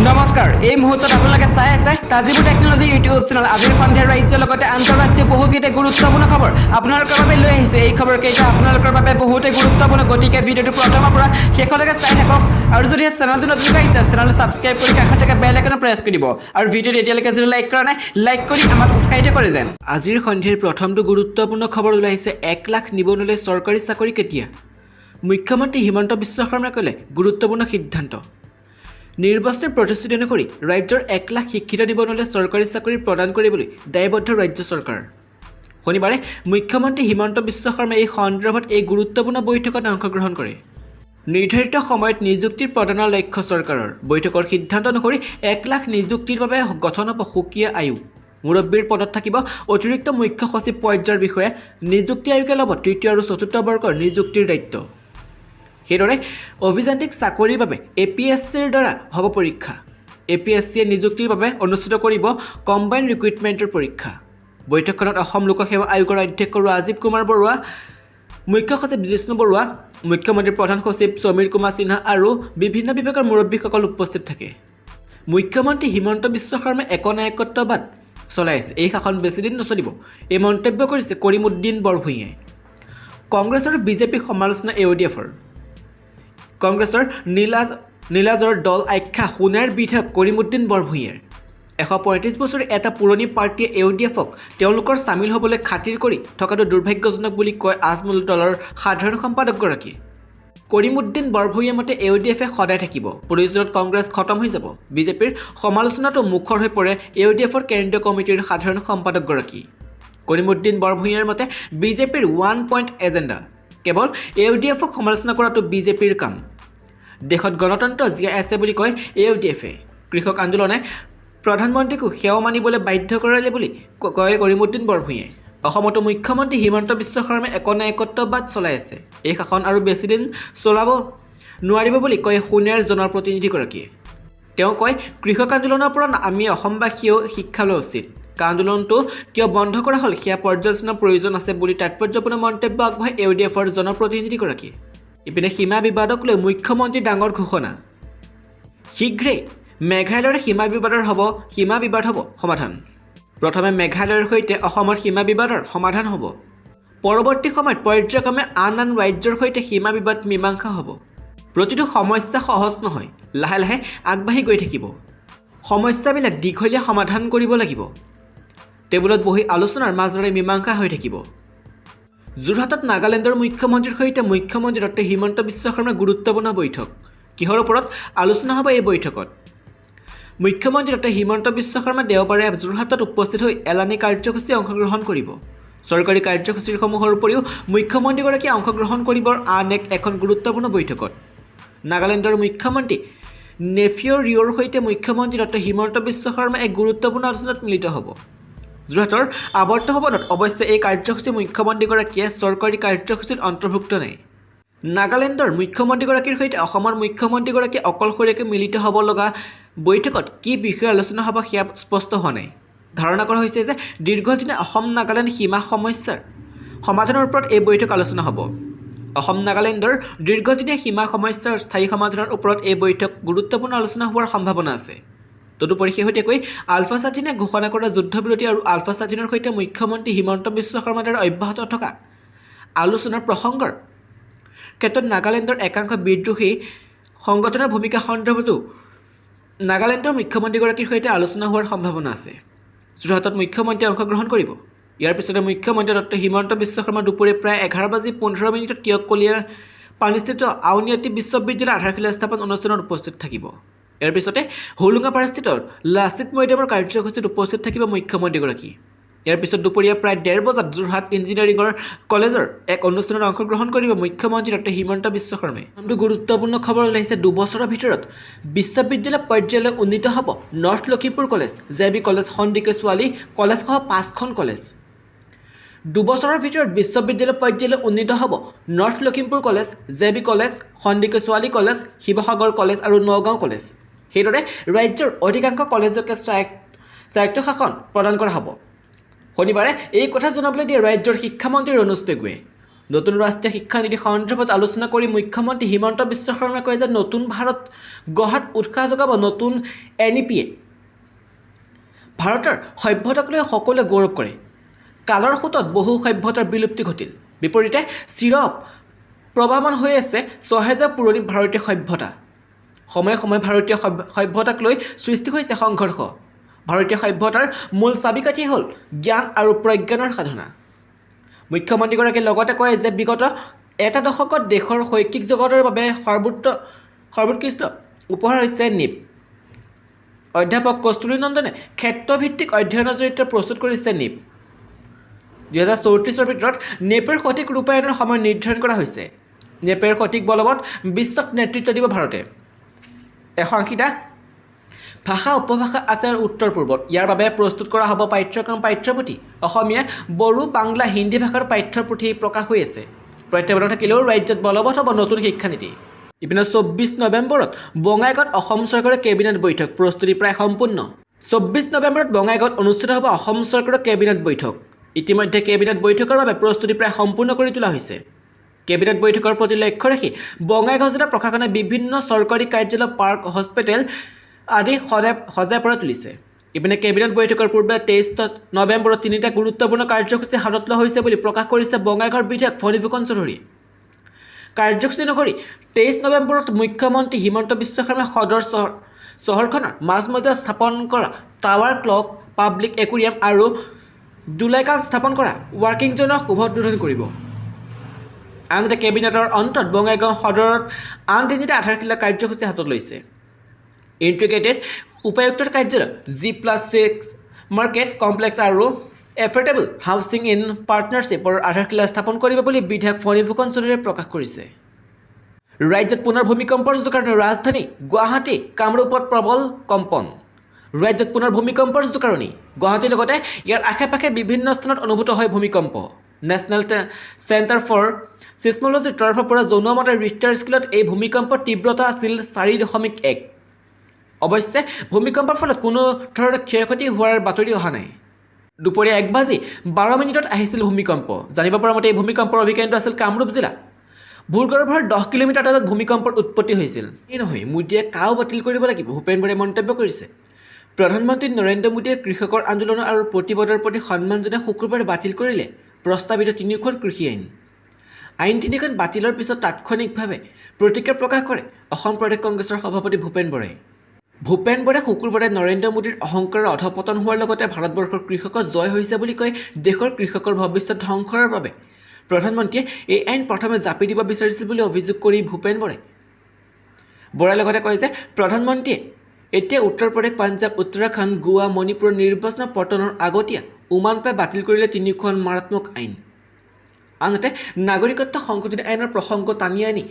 নমস্কাৰ এই মুহূৰ্তত আপোনালোকে চাই আছে তাজিবু টেকনলজি ইউটিউব চেনেল আজিৰ সন্ধিয়া ৰাজ্যৰ লগতে আন্তঃৰাষ্ট্ৰীয় বহুকেইটা গুৰুত্বপূৰ্ণ খবৰ আপোনালোকৰ বাবে লৈ আহিছে এই খবৰকেইটা আপোনালোকৰ বাবে বহুতে গুৰুত্বপূৰ্ণ গতিকে ভিডিঅ'টো প্ৰথমৰ পৰা শেষলৈকে চাই থাকক আৰু যদি চেনেলটো নতুন আহিছে চেনেলটো ছাবস্ক্ৰাইব কৰি কাষত থকা বেল আইকন প্ৰেছ কৰি দিব আৰু ভিডিঅ'টো এতিয়ালৈকে যদি লাইক কৰা নাই লাইক কৰি আমাক উৎসাহিত কৰে যেন আজিৰ সন্ধিয়াৰ প্ৰথমটো গুৰুত্বপূৰ্ণ খবৰ ওলাইছে 1 লাখ নিবনুৱালৈ চৰকাৰী চাকৰি কেতিয়া মুখ্যমন্ত্ৰী হিমন্ত বিশ্ব শৰ্মাই ক'লে গুৰুত্বপূৰ্ণ সিদ্ধান্ত নিৰ্বাচনী প্ৰতিশ্ৰুতি অনুসৰি ৰাজ্যৰ 1 লাখ শিক্ষিত নিবনুৱালৈ চৰকাৰী চাকৰি প্ৰদান কৰিবলৈ দায়বদ্ধ ৰাজ্য চৰকাৰ শনিবাৰে মুখ্যমন্ত্ৰী হিমন্ত বিশ্ব শৰ্মাই এই সন্দৰ্ভত এই গুৰুত্বপূৰ্ণ বৈঠকত অংশগ্ৰহণ কৰে নিৰ্ধাৰিত সময়ত নিযুক্তিৰ প্ৰদানৰ লক্ষ্য চৰকাৰৰ বৈঠকৰ সিদ্ধান্ত অনুসৰি 1 লাখ নিযুক্তিৰ বাবে গঠন হ'ব সুকীয়া আয়োগ মুৰব্বীৰ পদত থাকিব অতিৰিক্ত মুখ্য সচিব পৰ্যায়ৰ বিষয়ে নিযুক্তি আয়োগে ল'ব তৃতীয় আৰু চতুৰ্থ বৰ্গৰ নিযুক্তিৰ দায়িত্ব সেইদৰে অভিযান্ত্ৰিক চাকৰিৰ বাবে এপিএছচিৰ দ্বাৰা হ'ব পৰীক্ষা এপিএছচিয়ে নিযুক্তিৰ বাবে অনুষ্ঠিত কৰিব কম্বাইন ৰিক্ৰুইটমেণ্টৰ পৰীক্ষা বৈঠকখনত অসম লোকসেৱা আয়োগৰ অধ্যক্ষ ৰাজীৱ কুমাৰ বৰুৱা মুখ্য সচিব জিষ্ণু বৰুৱা মুখ্যমন্ত্ৰীৰ প্ৰধান সচিব সমীৰ কুমাৰ সিনহা আৰু বিভিন্ন বিভাগৰ মুৰব্বীসকল উপস্থিত থাকে মুখ্যমন্ত্ৰী হিমন্ত বিশ্ব শৰ্মাই একনায়কত্ববাদ চলাই আছে এই শাসন বেছিদিন নচলিব এই মন্তব্য কৰিছে কৰিমুদ্দিন বৰভূঞাই কংগ্ৰেছ আৰু বিজেপি সমালোচনা ইউডিএফৰ কংগ্ৰেছৰ নীলাজৰ দল আখ্যা সোণাৰ বিধায়ক কৰিমুদ্দিন বৰভূঞাৰ 135 বছৰ এটা পুৰণি পাৰ্টিয়ে ইউডিএফক তেওঁলোকৰ চামিল হ'বলৈ খাতিৰ কৰি থকাটো দুৰ্ভাগ্যজনক বুলি কয় আজমল দলৰ সাধাৰণ সম্পাদকগৰাকীয়ে কৰিমুদ্দিন বৰভূঞাৰ মতে ইউডিএফে সদায় থাকিব প্ৰয়োজনত কংগ্ৰেছ খতম হৈ যাব বিজেপিৰ সমালোচনাটো মুখৰ হৈ পৰে ইউডিএফৰ কেন্দ্ৰীয় কমিটিৰ সাধাৰণ সম্পাদকগৰাকী কৰিমুদ্দিন বৰভূঞাৰ মতে বিজেপিৰ 1 পইণ্ট এজেণ্ডা কেৱল ইউডিএফক সমালোচনা কৰাটো বিজেপিৰ কাম দেশত গণতন্ত্ৰ জীয়াই আছে বুলি কয় ইউডিএফে কৃষক আন্দোলনে প্ৰধানমন্ত্ৰীকো সেৱা মানিবলৈ বাধ্য কৰালে বুলি কয় কৰিমুদ্দিন বৰভূঞাই অসমতো মুখ্যমন্ত্ৰী হিমন্ত বিশ্ব শৰ্মাই একনায়কত্ববাদ চলাই আছে এই শাসন আৰু বেছিদিন চলাব নোৱাৰিব বুলি কয় সোণাৰ জনপ্ৰতিনিধিগৰাকীয়ে তেওঁ কয় কৃষক আন্দোলনৰ পৰা আমি অসমবাসীয়েও শিক্ষা লোৱা উচিত আন্দোলনটো কিয় বন্ধ কৰা হ'ল সেয়া পৰ্যালোচনাৰ প্ৰয়োজন আছে বুলি তাৎপৰ্যপূৰ্ণ মন্তব্য আগবঢ়ায় ইউডিএফৰ জনপ্ৰতিনিধিগৰাকীয়ে ইপিনে সীমা বিবাদক লৈ মুখ্যমন্ত্ৰীৰ ডাঙৰ ঘোষণা শীঘ্ৰেই মেঘালয়ৰ সীমা বিবাদ হ'ব সমাধান প্ৰথমে মেঘালয়ৰ সৈতে অসমৰ সীমা বিবাদৰ সমাধান হ'ব পৰৱৰ্তী সময়ত পৰ্যায়ক্ৰমে আন ৰাজ্যৰ সৈতে সীমা বিবাদ মীমাংসা হ'ব প্ৰতিটো সমস্যা সহজ নহয় লাহে লাহে আগবাঢ়ি গৈ থাকিব সমস্যাবিলাক দীঘলীয়া সমাধান কৰিব লাগিব টেবুলত বহি আলোচনাৰ মাজেৰে মীমাংসা হৈ থাকিব যোৰহাটত নাগালেণ্ডৰ মুখ্যমন্ত্ৰীৰ সৈতে মুখ্যমন্ত্ৰী ডক্টৰ হিমন্ত বিশ্ব শৰ্মাৰ গুৰুত্বপূৰ্ণ বৈঠক কিহৰ ওপৰত আলোচনা হ'ব এই বৈঠকত মুখ্যমন্ত্ৰী ডক্টৰ হিমন্ত বিশ্ব শৰ্মা দেওবাৰে যোৰহাটত উপস্থিত হৈ এলানি কাৰ্যসূচী অংশগ্ৰহণ কৰিব চৰকাৰী কাৰ্যসূচীসমূহৰ উপৰিও মুখ্যমন্ত্ৰীগৰাকীয়ে অংশগ্ৰহণ কৰিব আন এখন গুৰুত্বপূৰ্ণ বৈঠকত নাগালেণ্ডৰ মুখ্যমন্ত্ৰী নেফিঅ' ৰিঅ'ৰ সৈতে মুখ্যমন্ত্ৰী ডক্টৰ হিমন্ত বিশ্ব শৰ্মা এক গুৰুত্বপূৰ্ণ আলোচনাত মিলিত হ'ব যোৰহাটৰ আৱৰ্ত ভৱনত অৱশ্যে এই কাৰ্যসূচী মুখ্যমন্ত্ৰীগৰাকীয়ে চৰকাৰী কাৰ্যসূচীত অন্তৰ্ভুক্ত নাই নাগালেণ্ডৰ মুখ্যমন্ত্ৰীগৰাকীৰ সৈতে অসমৰ মুখ্যমন্ত্ৰীগৰাকীয়ে অকলশৰীয়াকৈ মিলিত হ'ব লগা বৈঠকত কি বিষয়ে আলোচনা হ'ব সেয়া স্পষ্ট হোৱা নাই ধাৰণা কৰা হৈছে যে দীৰ্ঘদিনীয়া অসম নাগালেণ্ড সীমা সমস্যাৰ সমাধানৰ ওপৰত এই বৈঠক আলোচনা হ'ব অসম নাগালেণ্ডৰ দীৰ্ঘদিনীয়া সীমা সমস্যাৰ স্থায়ী সমাধানৰ ওপৰত এই বৈঠক গুৰুত্বপূৰ্ণ আলোচনা হোৱাৰ সম্ভাৱনা আছে তদুপৰি শেহতীয়াকৈ আলফা স্বাধীনে ঘোষণা কৰা যুদ্ধবিৰতি আৰু আলফা স্বাধীনৰ সৈতে মুখ্যমন্ত্ৰী হিমন্ত বিশ্ব শৰ্মাৰ দ্বাৰা অব্যাহত থকা আলোচনাৰ প্ৰসংগৰ ক্ষেত্ৰত নাগালেণ্ডৰ একাংশ বিদ্ৰোহী সংগঠনৰ ভূমিকা সন্দৰ্ভতো নাগালেণ্ডৰ মুখ্যমন্ত্ৰীগৰাকীৰ সৈতে আলোচনা হোৱাৰ সম্ভাৱনা আছে যোৰহাটত মুখ্যমন্ত্ৰীয়ে অংশগ্ৰহণ কৰিব ইয়াৰ পিছতে মুখ্যমন্ত্ৰী ডক্টৰ হিমন্ত বিশ্ব শৰ্মা দুপৰীয়া প্ৰায় 11:15 টিয়ককলীয়া পানীস্থিত আউনীআটী বিশ্ববিদ্যালয়ৰ আধাৰশিলা স্থাপন অনুষ্ঠানত উপস্থিত থাকিব ইয়াৰ পিছতে হোলোঙাপাৰাস্থিত লাচিত মৈদামৰ কাৰ্যসূচীত উপস্থিত থাকিব মুখ্যমন্ত্ৰীগৰাকী ইয়াৰ পিছত দুপৰীয়া প্ৰায় 1:30 বজাত যোৰহাট ইঞ্জিনিয়াৰিঙৰ কলেজৰ এক অনুষ্ঠানত অংশগ্ৰহণ কৰিব মুখ্যমন্ত্ৰী ডক্টৰ হিমন্ত বিশ্ব শৰ্মাই গুৰুত্বপূৰ্ণ খবৰ ওলাইছে 2 বছৰৰ ভিতৰত বিশ্ববিদ্যালয় পৰ্যায়লৈ উন্নীত হ'ব north Lakhimpur college JB college Sandikoi ছোৱালী কলেজসহ 5খন কলেজ 2 বছৰৰ ভিতৰত বিশ্ববিদ্যালয় পৰ্যায়লৈ উন্নীত হ'ব north Lakhimpur college JB college Sandikoi ছোৱালী কলেজ শিৱসাগৰ কলেজ আৰু নগাঁও কলেজ সেইদৰে ৰাজ্যৰ অধিকাংশ কলেজকে স্বায়ত্তশাসন প্ৰদান কৰা হ'ব শনিবাৰে এই কথা জনাবলৈ দিয়ে ৰাজ্যৰ শিক্ষামন্ত্ৰী ৰণোজ পেগুৱে নতুন ৰাষ্ট্ৰীয় শিক্ষা নীতি সন্দৰ্ভত আলোচনা কৰি মুখ্যমন্ত্ৰী হিমন্ত বিশ্ব শৰ্মাই কয় যে নতুন ভাৰত গঢ়াত উৎসাহ যোগাব নতুন NEP-য়ে ভাৰতৰ সভ্যতাক লৈ সকলোৱে গৌৰৱ কৰে কালৰ সোঁতত বহু সভ্যতাৰ বিলুপ্তি ঘটিল বিপৰীতে চিৰ প্ৰবাহমান হৈ আছে ৬০০০ পুৰণি ভাৰতীয় সভ্যতা সময়ে সময়ে ভাৰতীয় সভ্যতাক লৈ সৃষ্টি হৈছে সংঘৰ্ষ ভাৰতীয় সভ্যতাৰ মূল চাবিকাঠি হ'ল জ্ঞান আৰু প্ৰজ্ঞানৰ সাধনা মুখ্যমন্ত্ৰীগৰাকীয়ে লগতে কয় যে বিগত এটা দশকত দেশৰ শৈক্ষিক জগতৰ বাবে সৰ্বোৎকৃষ্ট উপহাৰ হৈছে NEP অধ্যাপক কস্তুৰী নন্দনে ক্ষেত্ৰভিত্তিক অধ্যয়নৰ জৰিয়তে প্ৰস্তুত কৰিছে NEP 2034 ভিতৰত NEP-ৰ সঠিক ৰূপায়ণৰ সময় নিৰ্ধাৰণ কৰা হৈছে NEP-ৰ সঠিক বলবৎ বিশ্বক নেতৃত্ব দিব ভাৰতে ১৮০টা ভাষা উপভাষা আছে উত্তৰ পূৰ্বত ইয়াৰ বাবে প্ৰস্তুত কৰা হ'ব পাঠ্যপুথি অসমীয়া বড়ো বাংলা হিন্দী ভাষাৰ পাঠ্যপুথি প্ৰকাশ হৈ আছে প্ৰত্যাহ্বান থাকিলেও ৰাজ্যত বলবৎ হ'ব নতুন শিক্ষানীতি ইপিনে ২৪ নৱেম্বৰত বঙাইগাঁৱত অসম চৰকাৰৰ কেবিনেট বৈঠক প্ৰস্তুতি প্ৰায় সম্পূৰ্ণ ২৪ নৱেম্বৰত বঙাইগাঁৱত অনুষ্ঠিত হ'ব অসম চৰকাৰৰ কেবিনেট বৈঠক ইতিমধ্যে কেবিনেট বৈঠকৰ বাবে প্ৰস্তুতি প্ৰায় সম্পূৰ্ণ কৰি তোলা হৈছে কেবিনেট বৈঠকৰ প্ৰতি লক্ষ্য ৰাখি বঙাইগাঁও জিলা প্ৰশাসনে বিভিন্ন চৰকাৰী কাৰ্যালয় পাৰ্ক হস্পিটেল আদি সজাই পৰা তুলিছে ইপিনে কেবিনেট বৈঠকৰ পূৰ্বে ২৩ নৱেম্বৰত ৩টা গুৰুত্বপূৰ্ণ কাৰ্যসূচী হাতত লোৱা হৈছে বুলি প্ৰকাশ কৰিছে বঙাইগাঁৱৰ বিধায়ক ফণীভূষণ চৌধুৰী কাৰ্যসূচী অনুসৰি ২৩ নৱেম্বৰত মুখ্যমন্ত্ৰী হিমন্ত বিশ্ব শৰ্মাই সদৰ চহৰখনৰ মাজমজিয়াত স্থাপন কৰা টাৱাৰ ক্লক পাব্লিক একুৰিয়াম আৰু দুলাইকান স্থাপন কৰা ৱাৰ্কিং জোনৰ শুভোদ্বোধন কৰিব আনহাতে কেবিনেটৰ অন্তত বঙাইগাঁও সদৰত আন ৩টা আধাৰশিলা কাৰ্যসূচী হাতত লৈছে ইণ্টিগ্ৰেটেড উপায়ুক্তৰ কাৰ্যালয় G+6 মাৰ্কেট কমপ্লেক্স আৰু এফৰ্ডেবল হাউচিং ইন পাৰ্টনাৰশ্বিপৰ আধাৰশিলা স্থাপন কৰিব বুলি বিধায়ক ফণীভূষণ চৌধুৰীয়ে প্ৰকাশ কৰিছে ৰাজ্যত পুনৰ ভূমিকম্পৰ জোকাৰণি ৰাজধানী গুৱাহাটী কামৰূপত প্ৰবল কম্পন ৰাজ্যত পুনৰ ভূমিকম্পৰ জোকাৰণি গুৱাহাটীৰ লগতে ইয়াৰ আশে পাশে বিভিন্ন স্থানত অনুভূত হয় ভূমিকম্প নেশ্যনেল চেণ্টাৰ ফৰ ছিছমলজিৰ তৰফৰ পৰা জনোৱা মতে ৰিক্টাৰ স্কেলত এই ভূমিকম্পৰ তীব্ৰতা আছিল ৪.১ অৱশ্যে ভূমিকম্পৰ ফলত কোনো ধৰণৰ ক্ষয়ক্ষতি হোৱাৰ বাতৰি অহা নাই দুপৰীয়া ১:১২ আহিছিল ভূমিকম্প জানিব পৰা মতে এই ভূমিকম্পৰ অভিকেন্দ্ৰ আছিল কামৰূপ জিলা ভূগৰ্ভৰ ১০ কিলোমিটাৰ আঁতৰত ভূমিকম্পৰ উৎপত্তি হৈছিল এই নহয় মোদীয়ে কাও বাতিল কৰিব লাগিব ভূপেন বৰাই মন্তব্য কৰিছে প্ৰধানমন্ত্ৰী নৰেন্দ্ৰ মোদীয়ে কৃষকৰ আন্দোলন আৰু প্ৰতিবাদৰ প্ৰতি সন্মান জনাই শুক্ৰবাৰে বাতিল কৰিলে প্ৰস্তাৱিত ৩খন কৃষি আইন ৩খন বাতিলৰ পিছত তাৎক্ষণিকভাৱে প্ৰতিক্ৰিয়া প্ৰকাশ কৰে অসম প্ৰদেশ কংগ্ৰেছৰ সভাপতি ভূপেন বৰাই শুক্ৰবাৰে নৰেন্দ্ৰ মোদীৰ অহংকাৰৰ অধপতন হোৱাৰ লগতে ভাৰতবৰ্ষৰ কৃষকৰ জয় হৈছে বুলি কৈ দেশৰ কৃষকৰ ভৱিষ্যত ধ্বংসৰ বাবে প্ৰধানমন্ত্ৰীয়ে এই আইন প্ৰথমে জাপি দিব বিচাৰিছিল বুলি অভিযোগ কৰি ভূপেন বৰাই লগতে কয় যে প্ৰধানমন্ত্ৰীয়ে এতিয়া উত্তৰ প্ৰদেশ পাঞ্জাৱ উত্তৰাখণ্ড গোৱা মণিপুৰৰ নিৰ্বাচনৰ পতনৰ আগতীয়া উমান পাই বাতিল কৰিলে ৩খন মাৰাত্মক আইন আনহাতে নাগৰিকত্ব সংশোধনী আইনৰ প্ৰসংগ টানি আনি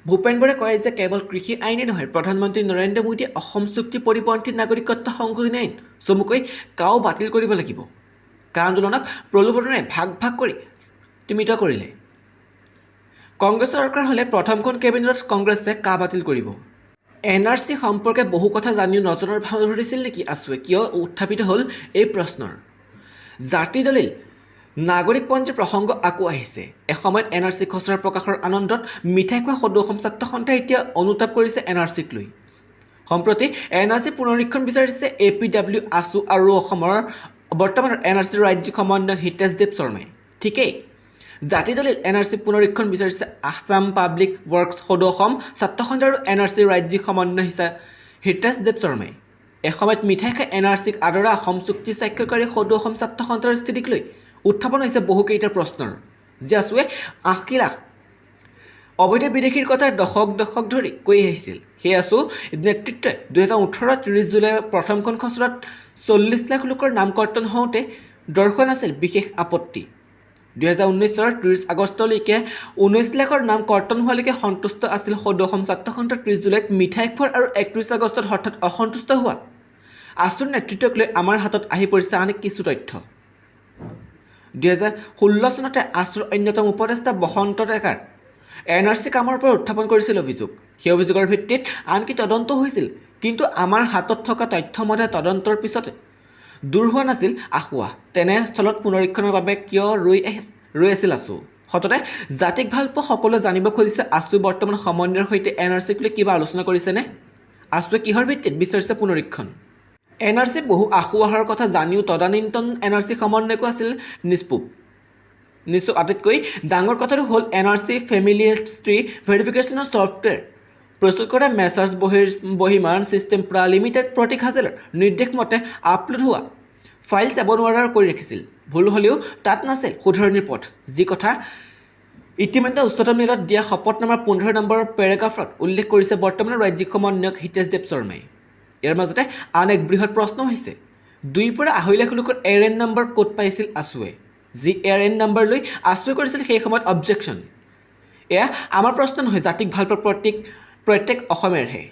ভূপেন বৰাই কয় যে কেৱল কৃষি আইনেই নহয় প্ৰধানমন্ত্ৰী নৰেন্দ্ৰ মোদীয়ে অসম চুক্তি পৰিপন্থী নাগৰিকত্ব সংশোধনী আইন চমুকৈ কাও বাতিল কৰিব লাগিব কা আন্দোলনক প্ৰলোভনেৰে ভাগ কৰি সীমিত কৰিলে কংগ্ৰেছ চৰকাৰ হ'লে প্ৰথমখন কেবিনেটত কংগ্ৰেছে কা বাতিল কৰিব NRC সম্পৰ্কে বহু কথা জানিও নজনাৰ ভাও ধৰিছিল নেকি আছুৱে কিয় উত্থাপিত হ'ল এই প্ৰশ্নৰ জাতি দলিল নাগৰিকপঞ্জী প্ৰসংগ আকৌ আহিছে এসময়ত NRC খচৰা প্ৰকাশৰ আনন্দত মিঠাই খোৱা সদৌ অসম ছাত্ৰ সন্থাই এতিয়া অনুতাপ কৰিছে NRCক লৈ সম্প্ৰতি NRC পুনৰীক্ষণ বিচাৰিছে APW আছু আৰু অসমৰ বৰ্তমানৰ NRC ৰাজ্যিক সমন্বয়ক হিতেশদেৱ শৰ্মাই ঠিকেই জাতি দলিল NRC পুনৰীক্ষণ বিচাৰিছে আছাম পাব্লিক ৱৰ্কছ সদৌ অসম ছাত্ৰ সন্থা আৰু NRC ৰাজ্যিক সমন্বয় হিতেশদেৱ শৰ্মাই এসময়ত মিঠাই খাই NRCক আদৰা অসম চুক্তি স্বাক্ষৰকাৰী সদৌ অসম ছাত্ৰ সন্থাৰ স্থিতিক লৈ উত্থাপন হৈছে বহুকেইটা প্ৰশ্নৰ যি আছুৱে ৮০ লাখ অবৈধ বিদেশীৰ কথা দশক ধৰি কৈ আহিছিল সেই আছু নেতৃত্বই 2018 30 জুলাই প্ৰথমখন খচৰাত 40 লাখ লোকৰ নাম কৰ্তন হওঁতে দৰ্শন আছিল বিশেষ আপত্তি 2019 30 আগষ্টলৈকে 19 লাখৰ নাম কৰ্তন হোৱালৈকে সন্তুষ্ট আছিল সদৌ অসম ছাত্ৰ সন্থা 30 জুলাইত মিঠাই খোৱাৰ আৰু 31 আগষ্টত হঠাৎ অসন্তুষ্ট হোৱা আছুৰ নেতৃত্বক লৈ আমাৰ হাতত আহি পৰিছে আন কিছু তথ্য 2016 চনতে আছুৰ অন্যতম উপদেষ্টা বসন্ত ডেকাৰ NRC কামৰ পৰা উত্থাপন কৰিছিল অভিযোগ সেই অভিযোগৰ ভিত্তিত আনকি তদন্ত হৈছিল কিন্তু আমাৰ হাতত থকা তথ্যমতে তদন্তৰ পিছতে দূৰ হোৱা নাছিল আখুৱা তেনে স্থলত পুনৰীক্ষণৰ বাবে কিয় ৰৈ আছিল আছু সততে জাতিক ভালপোৱা সকলোৱে জানিব খুজিছে আছুৱে বৰ্তমান সমন্বয়ৰ সৈতে NRCক লৈ কিবা আলোচনা কৰিছেনে আছুৱে কিহৰ ভিত্তিত বিচাৰিছে পুনৰীক্ষণ NRC বহু আশু অহাৰ কথা জানিও তদানীন্তন NRC সমন্বয়কো আছিল নিষ্পোপ আটাইতকৈ ডাঙৰ কথাটো হ'ল NRC ফেমিলিয়াৰিটি ভেৰিফিকেশ্যনৰ ছফ্টৱেৰ প্ৰস্তুত কৰা মেছাৰ্ছ বহিমান ছিষ্টেম লিমিটেড প্ৰতীক হাজেলৰ নিৰ্দেশ মতে আপলোড হোৱা ফাইল চাব নোৱাৰাৰ কৰি ৰাখিছিল ভুল হ'লেও তাত নাছিল শুধৰণিৰ পথ যি কথা ইতিমধ্যে উচ্চতম ন্যায়ালয়ত দিয়া শপতনামাৰ 15 নম্বৰ পেৰাগ্ৰাফত উল্লেখ কৰিছে বৰ্তমানৰ ৰাজ্যিক সমন্বয়ক হিতেশ দেৱ শৰ্মাই ইয়াৰ মাজতে আন এক বৃহৎ প্ৰশ্ন হৈছে 2 পৰা 2.5 লাখ লোকৰ এৰেন নম্বৰ ক'ত পাইছিল আছুৱে যি এৰেন নম্বৰ লৈ আছুৱে কৰিছিল সেই সময়ত অবজেকশ্যন এয়া আমাৰ প্ৰশ্ন নহয় জাতিক ভালপোৱা প্ৰত্যেক অসমীয়াৰহে